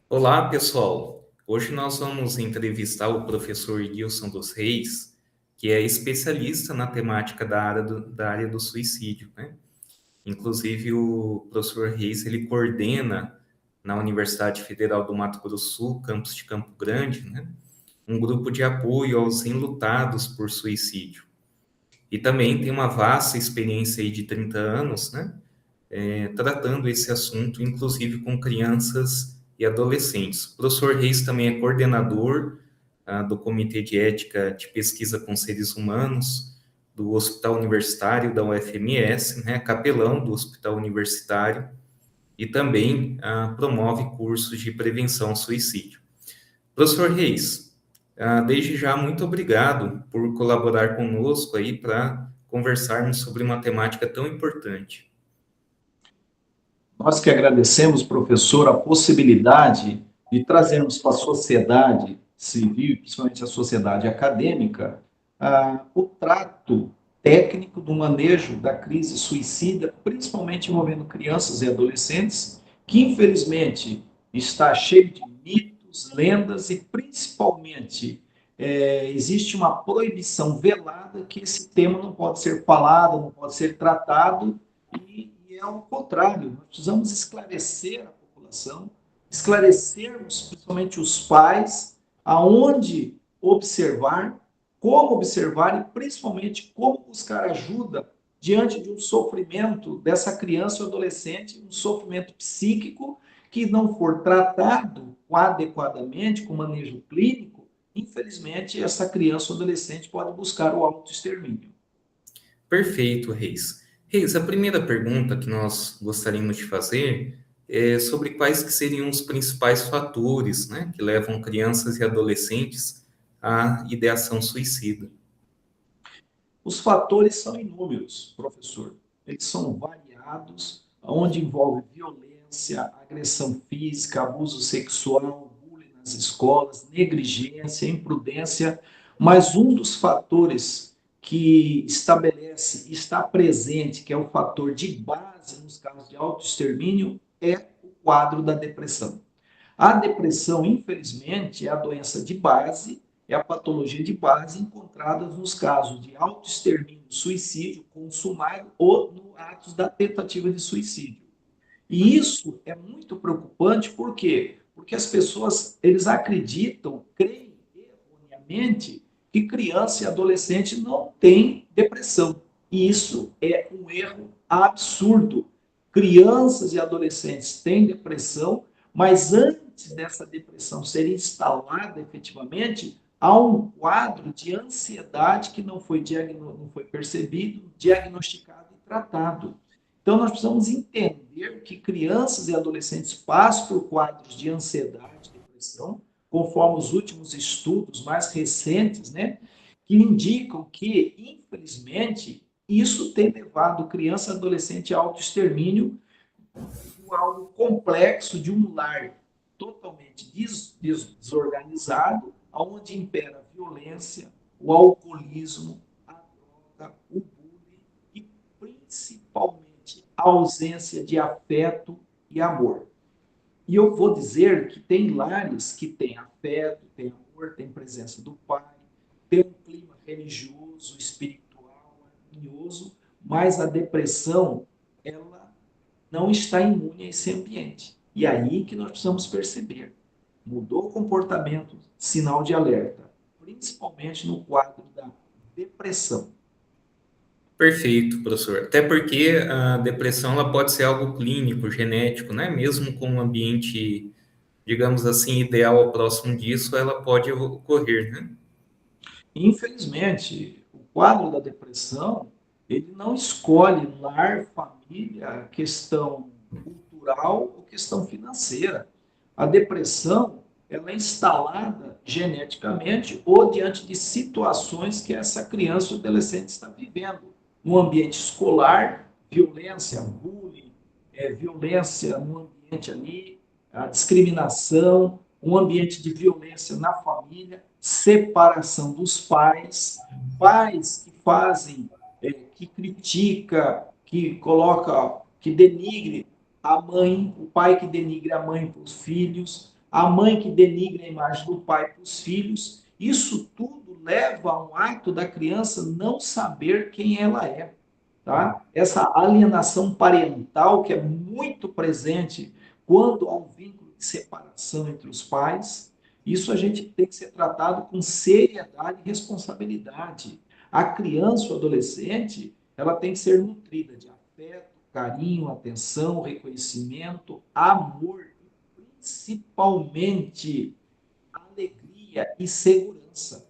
Olá, pessoal. Hoje nós vamos entrevistar o professor Gilson dos Reis, que é especialista na temática da área do suicídio, né? Inclusive, o professor Reis, ele coordena na Universidade Federal do Mato Grosso do Sul, campus de Campo Grande, né? Um grupo de apoio aos enlutados por suicídio. E também tem uma vasta experiência aí de 30 anos, né? Tratando esse assunto, inclusive com crianças e adolescentes. O professor Reis também é coordenador do Comitê de Ética de Pesquisa com Seres Humanos do Hospital Universitário da UFMS, né, capelão do Hospital Universitário, e também promove cursos de prevenção ao suicídio. Professor Reis, desde já, muito obrigado por colaborar conosco aí para conversarmos sobre uma temática tão importante. Nós que agradecemos, professor, a possibilidade de trazermos para a sociedade civil, principalmente a sociedade acadêmica, o trato técnico do manejo da crise suicida, principalmente envolvendo crianças e adolescentes, que infelizmente está cheio de mitos, lendas e principalmente existe uma proibição velada que esse tema não pode ser falado, não pode ser tratado e é o contrário. Nós precisamos esclarecer a população, esclarecermos principalmente os pais aonde observar, como observar e principalmente como buscar ajuda diante de um sofrimento dessa criança ou adolescente, um sofrimento psíquico que não for tratado adequadamente, com manejo clínico, infelizmente essa criança ou adolescente pode buscar o autoextermínio. Perfeito, Reis. Reis, a primeira pergunta que nós gostaríamos de fazer é sobre quais que seriam os principais fatores, né, que levam crianças e adolescentes à ideação suicida. Os fatores são inúmeros, professor. Eles são variados, onde envolve violência, agressão física, abuso sexual, bullying nas escolas, negligência, imprudência, mas um dos fatores que estabelece, está presente, que é o fator de base nos casos de autoextermínio, é o quadro da depressão. A depressão, infelizmente, é a doença de base, é a patologia de base encontrada nos casos de autoextermínio, suicídio consumado ou no atos da tentativa de suicídio. E isso é muito preocupante, por quê? Porque as pessoas, eles acreditam, creem erroneamente que criança e adolescente não têm depressão. E isso é um erro absurdo. Crianças e adolescentes têm depressão, mas antes dessa depressão ser instalada efetivamente, há um quadro de ansiedade que não foi percebido, diagnosticado e tratado. Então, nós precisamos entender que crianças e adolescentes passam por quadros de ansiedade, depressão, conforme os últimos estudos mais recentes, né, que indicam que, infelizmente, isso tem levado criança e adolescente a autoextermínio por algo complexo de um lar totalmente desorganizado, onde impera a violência, o alcoolismo, a droga, o bullying e principalmente a ausência de afeto e amor. E eu vou dizer que tem lares que têm afeto, tem amor, tem presença do pai, tem um clima religioso, espiritual, harmonioso, mas a depressão, ela não está imune a esse ambiente. E é aí que nós precisamos perceber. Mudou o comportamento, sinal de alerta, principalmente no quadro da depressão. Perfeito, professor. Até porque a depressão ela pode ser algo clínico, genético, né? Mesmo com um ambiente, digamos assim, ideal ou próximo disso, ela pode ocorrer, né? Infelizmente, o quadro da depressão, ele não escolhe lar, família, questão cultural ou questão financeira. A depressão, ela é instalada geneticamente ou diante de situações que essa criança ou adolescente está vivendo. No ambiente escolar, violência, bullying, violência no ambiente ali, a discriminação, um ambiente de violência na família, separação dos pais, pais que fazem, que critica, que coloca, que denigre a mãe, o pai que denigre a mãe para os filhos, a mãe que denigra a imagem do pai para os filhos. Isso tudo leva a um ato da criança não saber quem ela é. Tá? Essa alienação parental que é muito presente quando há um vínculo de separação entre os pais, isso a gente tem que ser tratado com seriedade e responsabilidade. A criança ou adolescente, ela tem que ser nutrida de afeto, carinho, atenção, reconhecimento, amor e principalmente alegria e segurança.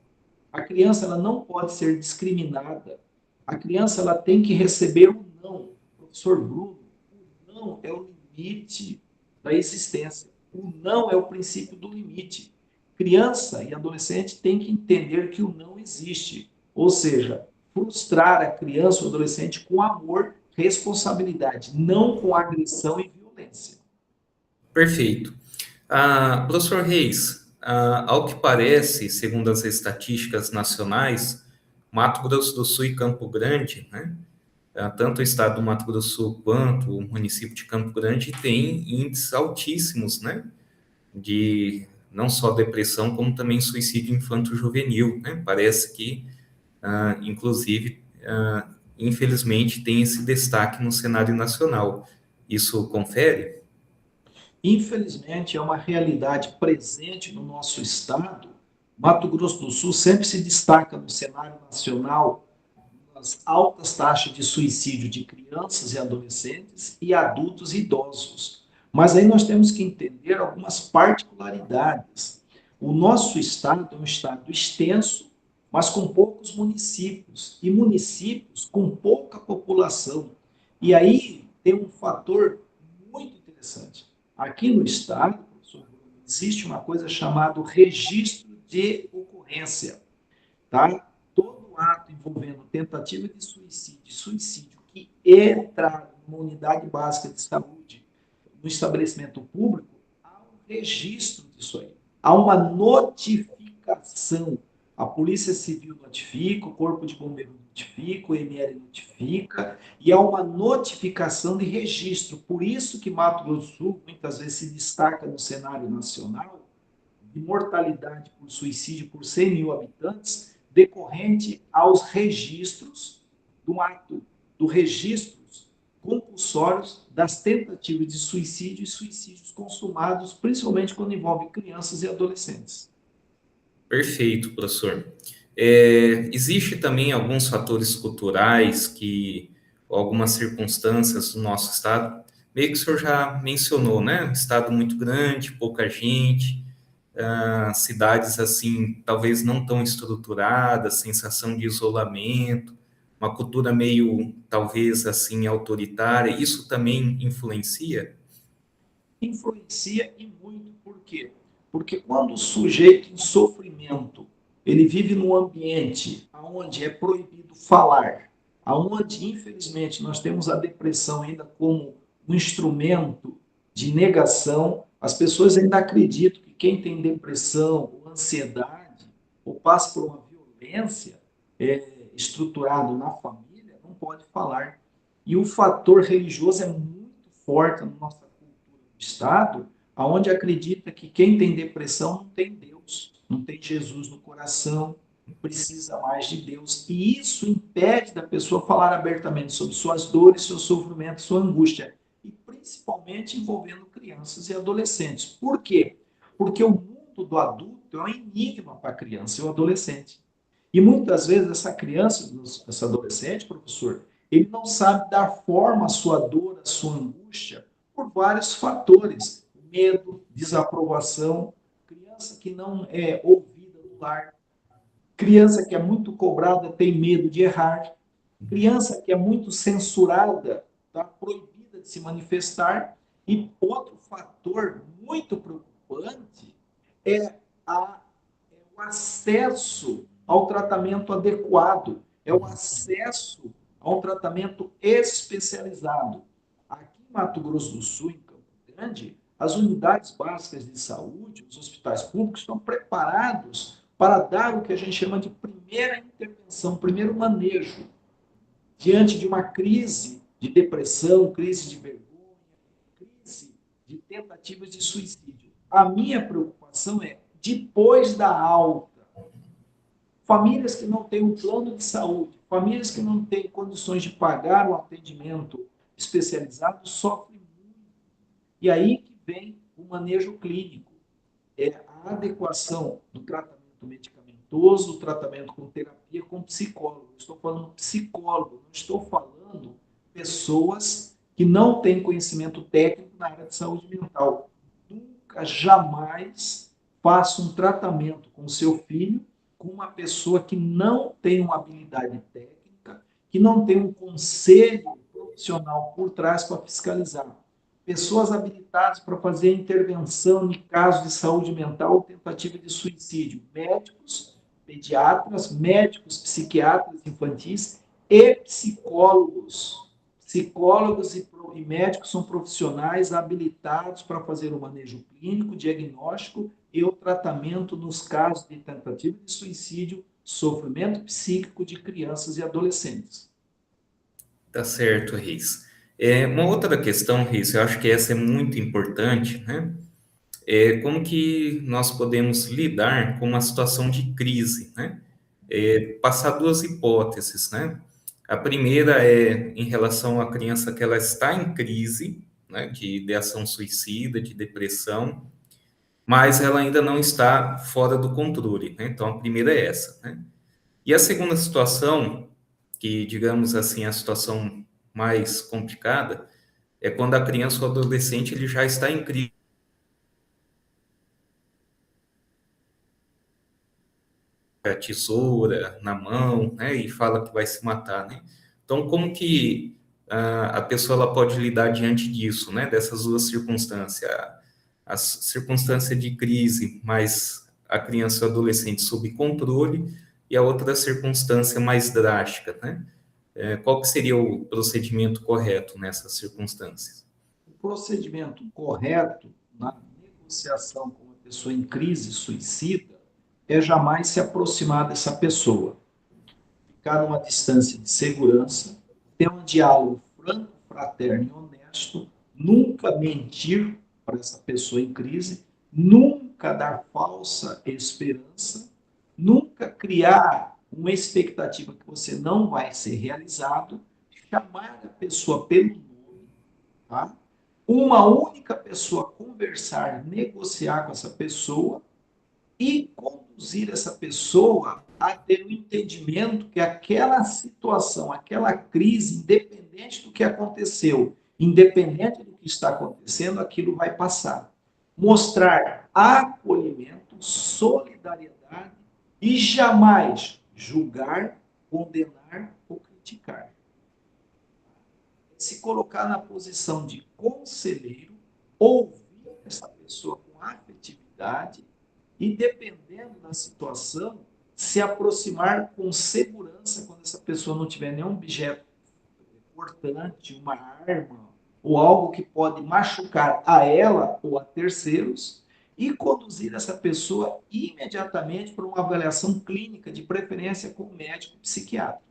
A criança ela não pode ser discriminada. A criança ela tem que receber o não. Professor Bruno, o não é o limite da existência. O não é o princípio do limite. Criança e adolescente têm que entender que o não existe. Ou seja, frustrar a criança ou adolescente com amor, responsabilidade, não com agressão e violência. Perfeito. Professor Reis, ao que parece, segundo as estatísticas nacionais, Mato Grosso do Sul e Campo Grande, né, tanto o estado do Mato Grosso do Sul quanto o município de Campo Grande têm índices altíssimos, né, de não só depressão, como também suicídio infanto-juvenil, né? Parece que, inclusive, infelizmente, tem esse destaque no cenário nacional. Isso confere? Infelizmente, é uma realidade presente no nosso estado. Mato Grosso do Sul sempre se destaca no cenário nacional as altas taxas de suicídio de crianças e adolescentes e adultos e idosos. Mas aí nós temos que entender algumas particularidades. O nosso estado é um estado extenso, mas com poucos municípios, e municípios com pouca população. E aí tem um fator muito interessante. Aqui no estado, existe uma coisa chamada registro de ocorrência, tá? Todo ato envolvendo tentativa de suicídio, suicídio que entra numa unidade básica de saúde, no estabelecimento público, há um registro disso aí. Há uma notificação. A Polícia Civil notifica, o Corpo de Bombeiros notifica, o ML notifica, e há uma notificação de registro. Por isso que Mato Grosso do Sul muitas vezes se destaca no cenário nacional de mortalidade por suicídio por 100 mil habitantes, decorrente aos registros do ato, dos registros compulsórios das tentativas de suicídio e suicídios consumados, principalmente quando envolve crianças e adolescentes. Perfeito, professor. Existe também alguns fatores culturais algumas circunstâncias do nosso estado, meio que o senhor já mencionou, né? Estado muito grande, pouca gente, cidades assim, talvez não tão estruturadas, sensação de isolamento, uma cultura meio, talvez assim, autoritária. Isso também influencia? Influencia e muito. Por quê? Porque quando o sujeito em sofrimento, ele vive num ambiente onde é proibido falar, aonde infelizmente nós temos a depressão ainda como um instrumento de negação, as pessoas ainda acreditam que quem tem depressão ou ansiedade ou passa por uma violência estruturado na família não pode falar. E o fator religioso é muito forte na nossa Estado, aonde acredita que quem tem depressão não tem Deus, não tem Jesus no coração, precisa mais de Deus. E isso impede da pessoa falar abertamente sobre suas dores, seu sofrimento, sua angústia. E principalmente envolvendo crianças e adolescentes. Por quê? Porque o mundo do adulto é um enigma para a criança e o adolescente. E muitas vezes essa criança, esse adolescente, professor, ele não sabe dar forma à sua dor, à sua angústia, por vários fatores. Medo, desaprovação, criança que não é ouvida no lar, criança que é muito cobrada tem medo de errar, criança que é muito censurada, tá proibida de se manifestar. E outro fator muito preocupante é o acesso ao tratamento adequado, é o acesso a um tratamento especializado. Aqui em Mato Grosso do Sul, em Campo Grande, as unidades básicas de saúde, os hospitais públicos estão preparados para dar o que a gente chama de primeira intervenção, primeiro manejo, diante de uma crise de depressão, crise de vergonha, crise de tentativas de suicídio. A minha preocupação é depois da alta. Famílias que não têm um plano de saúde, famílias que não têm condições de pagar o atendimento especializado sofrem muito. E aí que vem o manejo clínico, é a adequação do tratamento medicamentoso, do tratamento com terapia, com psicólogo. Estou falando psicólogo, não estou falando pessoas que não têm conhecimento técnico na área de saúde mental. Nunca, jamais faça um tratamento com o seu filho com uma pessoa que não tem uma habilidade técnica, que não tem um conselho profissional por trás para fiscalizar. Pessoas habilitadas para fazer intervenção em casos de saúde mental ou tentativa de suicídio, médicos, pediatras, médicos, psiquiatras infantis e psicólogos. Psicólogos e médicos são profissionais habilitados para fazer o manejo clínico, diagnóstico e o tratamento nos casos de tentativa de suicídio, sofrimento psíquico de crianças e adolescentes. Tá certo, Reis. Uma outra questão, Reis, eu acho que essa é muito importante, né? Como que nós podemos lidar com uma situação de crise, né? Passar duas hipóteses, né? A primeira é em relação à criança que ela está em crise, né, de ideação suicida, de depressão, mas ela ainda não está fora do controle, né? Então, a primeira é essa, né? E a segunda situação, que digamos assim, é a situação mais complicada, é quando a criança ou adolescente ele já está em crise, com a tesoura na mão, né, e fala que vai se matar, né? Então, como que a pessoa ela pode lidar diante disso, né? Dessas duas circunstâncias, a circunstância de crise, mas a criança ou adolescente sob controle, e a outra circunstância mais drástica, né? Qual que seria o procedimento correto nessas circunstâncias? O procedimento correto na negociação com uma pessoa em crise suicida é jamais se aproximar dessa pessoa, ficar numa distância de segurança, ter um diálogo franco, fraterno e honesto, nunca mentir para essa pessoa em crise, nunca dar falsa esperança, nunca criar uma expectativa que você não vai ser realizado, chamar a pessoa pelo nome, tá? Uma única pessoa conversar, negociar com essa pessoa e conduzir essa pessoa a ter o um entendimento que aquela situação, aquela crise, independente do que aconteceu, independente do que está acontecendo, aquilo vai passar. Mostrar acolhimento, solidariedade e jamais julgar, condenar ou criticar. Se colocar na posição de conselheiro, ouvir essa pessoa com afetividade e, dependendo da situação, se aproximar com segurança quando essa pessoa não tiver nenhum objeto importante, uma arma ou algo que pode machucar a ela ou a terceiros, e conduzir essa pessoa imediatamente para uma avaliação clínica, de preferência com o médico psiquiatra.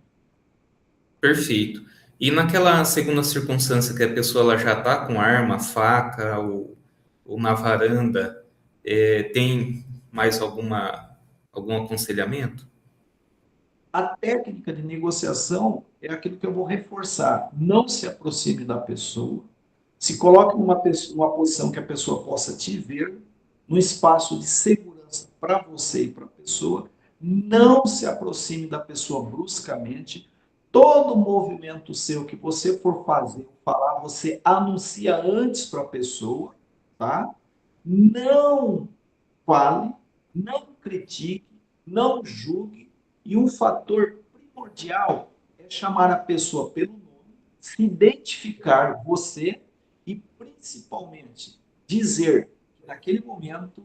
Perfeito. E naquela segunda circunstância que a pessoa ela já está com arma, faca ou na varanda, tem mais algum aconselhamento? A técnica de negociação é aquilo que eu vou reforçar. Não se aproxime da pessoa, se coloque numa posição que a pessoa possa te ver, num espaço de segurança para você e para a pessoa. Não se aproxime da pessoa bruscamente. Todo movimento seu que você for fazer, falar, você anuncia antes para a pessoa, tá? Não fale, não critique, não julgue, e um fator primordial é chamar a pessoa pelo nome, se identificar você e principalmente dizer que naquele momento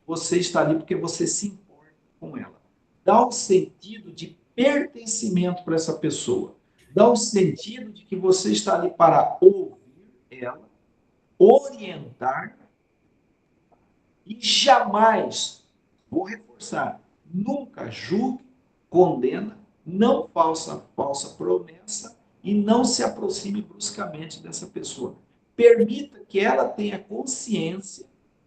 você está ali porque você se importa com ela. Dá um sentido de pertencimento para essa pessoa. Dá um sentido de que você está ali para ouvir ela, orientar e jamais, vou reforçar, nunca julgue, condena, não falsa promessa e não se aproxime bruscamente dessa pessoa. Permita que ela tenha consciência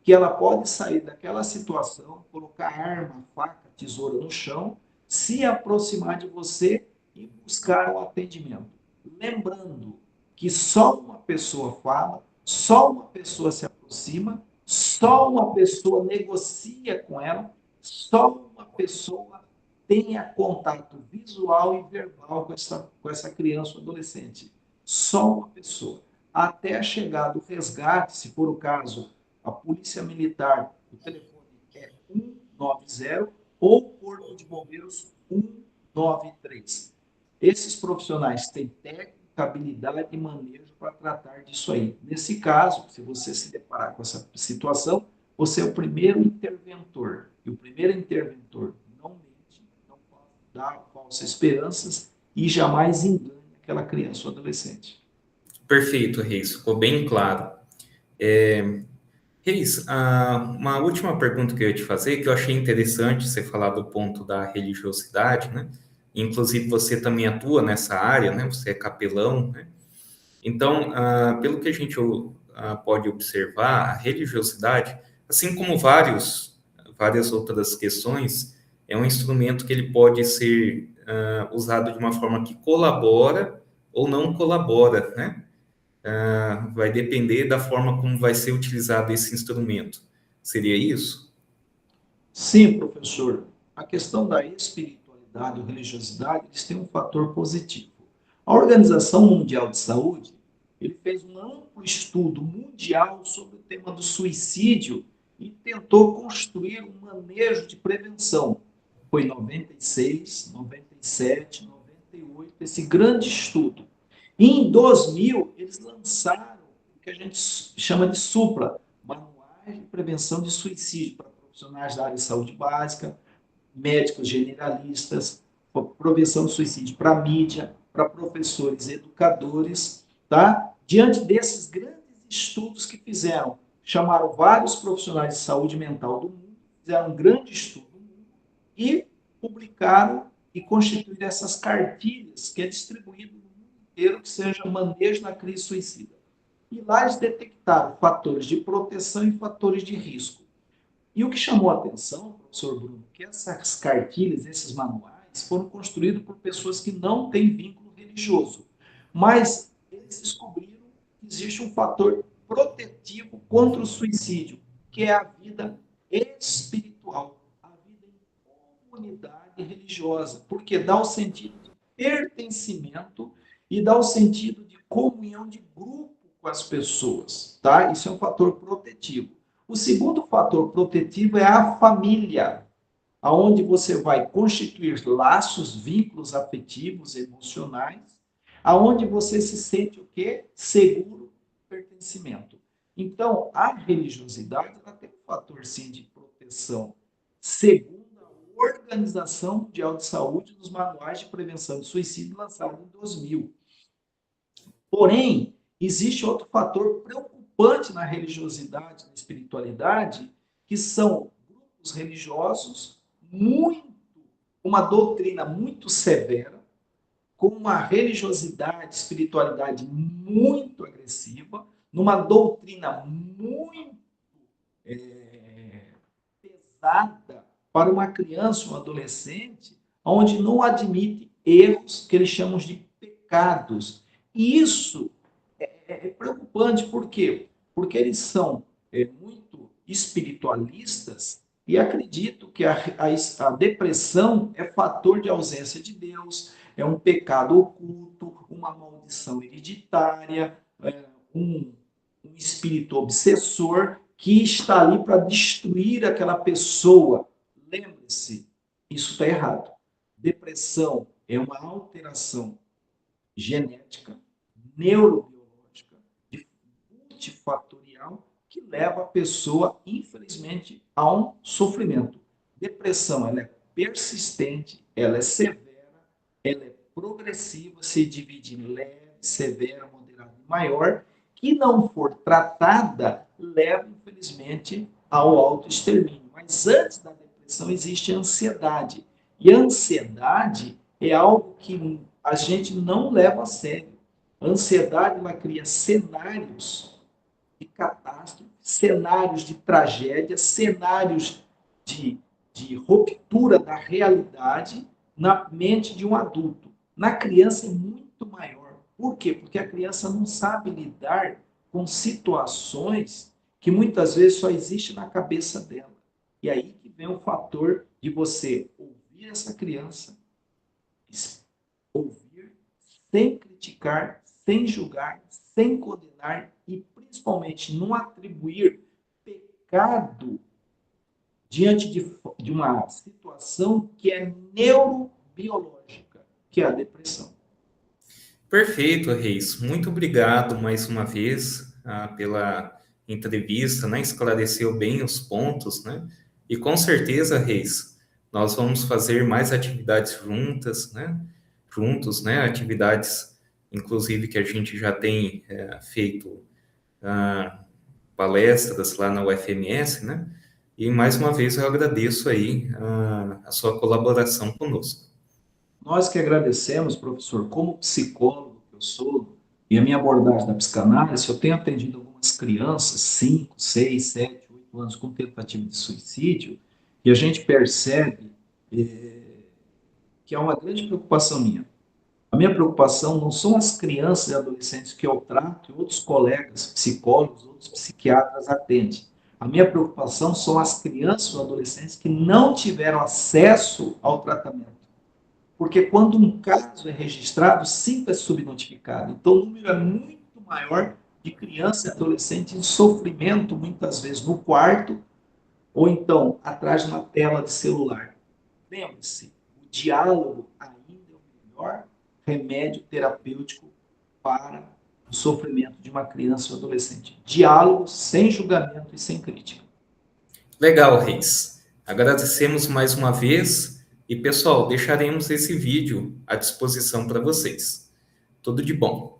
que ela pode sair daquela situação, colocar arma, faca, tesoura no chão, se aproximar de você e buscar o atendimento. Lembrando que só uma pessoa fala, só uma pessoa se aproxima, só uma pessoa negocia com ela, só uma pessoa tenha contato visual e verbal com essa criança ou adolescente. Só uma pessoa. Até a chegada do resgate, se for o caso, a Polícia Militar, o telefone é 190 ou o Corpo de Bombeiros 193. Esses profissionais têm técnica, habilidade e manejo para tratar disso aí. Nesse caso, se você se deparar com essa situação, você é o primeiro interventor. E o primeiro interventor não mente, não dá falsas esperanças e jamais engana aquela criança ou adolescente. Perfeito, Reis, ficou bem claro. Reis, uma última pergunta que eu ia te fazer, que eu achei interessante você falar do ponto da religiosidade, né? Inclusive, você também atua nessa área, né? Você é capelão, né? Então, pelo que a gente pode observar, a religiosidade, assim como várias outras questões, é um instrumento que ele pode ser usado de uma forma que colabora ou não colabora, né? Vai depender da forma como vai ser utilizado esse instrumento. Seria isso? Sim, professor. A questão da espiritualidade ou religiosidade, eles têm um fator positivo. A Organização Mundial de Saúde, ele fez um amplo estudo mundial sobre o tema do suicídio e tentou construir um manejo de prevenção. Foi em 96, 97, 98, esse grande estudo. E em 2000, eles lançaram o que a gente chama de SUPRA, Manuais de Prevenção de Suicídio, para profissionais da área de saúde básica, médicos generalistas, prevenção de suicídio para mídia, para professores, educadores, tá? Diante desses grandes estudos que fizeram, chamaram vários profissionais de saúde mental do mundo, fizeram um grande estudo e publicaram e constituíram essas cartilhas que é distribuído no mundo inteiro, que seja manejo na crise suicida. E lá eles detectaram fatores de proteção e fatores de risco. E o que chamou a atenção, professor Bruno, que essas cartilhas, esses manuais, foram construídos por pessoas que não têm vínculo religioso. Mas eles descobriram que existe um fator protetivo contra o suicídio, que é a vida espiritual, a vida em comunidade religiosa, porque dá o sentido de pertencimento e dá o sentido de comunhão de grupo com as pessoas, tá? Isso é um fator protetivo. O segundo fator protetivo é a família, aonde você vai constituir laços, vínculos afetivos, emocionais, aonde você se sente o quê? Seguro, pertencimento. Então, a religiosidade ela tem um fator sim de proteção, segundo a Organização Mundial de Saúde nos manuais de prevenção de suicídio lançados em 2000. Porém, existe outro fator preocupante na religiosidade, na espiritualidade, que são grupos religiosos uma doutrina muito severa, com uma religiosidade, espiritualidade muito agressiva, numa doutrina muito pesada para uma criança ou um adolescente, onde não admite erros que eles chamam de pecados. E isso é preocupante, por quê? Porque eles são muito espiritualistas e acreditam que a depressão é fator de ausência de Deus, é um pecado oculto, uma maldição hereditária, um, um espírito obsessor que está ali para destruir aquela pessoa. Lembre-se, isso está errado. Depressão é uma alteração genética, neurobiológica, multifatorial, que leva a pessoa, infelizmente, a um sofrimento. Depressão, ela é persistente, ela é severa, ela é progressiva, se divide em leve, severa, moderada e maior, que não for tratada, leva, infelizmente, ao autoextermínio. Mas antes da depressão existe a ansiedade. E a ansiedade é algo que a gente não leva a sério. A ansiedade ela cria cenários de catástrofes, cenários de tragédia, cenários de, de ruptura da realidade na mente de um adulto. Na criança é muito maior. Por quê? Porque a criança não sabe lidar com situações que muitas vezes só existe na cabeça dela. E aí que vem o fator de você ouvir essa criança, ouvir sem criticar, sem julgar, sem condenar e principalmente não atribuir pecado diante de uma situação que é neurobiológica, que é a depressão. Perfeito, Reis. Muito obrigado mais uma vez pela entrevista, né? Esclareceu bem os pontos, né? E com certeza, Reis, nós vamos fazer mais atividades juntas, né? Juntos, né? Atividades, inclusive, que a gente já tem feito palestras lá na UFMS, né? E mais uma vez eu agradeço aí a sua colaboração conosco. Nós que agradecemos, professor, como psicólogo que eu sou, e a minha abordagem da psicanálise, eu tenho atendido algumas crianças, 5, 6, 7, 8 anos, com tentativa de suicídio, e a gente percebe que é uma grande preocupação minha. A minha preocupação não são as crianças e adolescentes que eu trato e outros colegas, psicólogos, outros psiquiatras atendem. A minha preocupação são as crianças ou adolescentes que não tiveram acesso ao tratamento. Porque quando um caso é registrado, 5 é subnotificado. Então, o número é muito maior de crianças e adolescentes em sofrimento, muitas vezes no quarto, ou então atrás de uma tela de celular. Lembre-se, o diálogo ainda é o melhor remédio terapêutico para o sofrimento de uma criança ou adolescente. Diálogo sem julgamento e sem crítica. Legal, Reis. Agradecemos mais uma vez e, pessoal, deixaremos esse vídeo à disposição para vocês. Tudo de bom.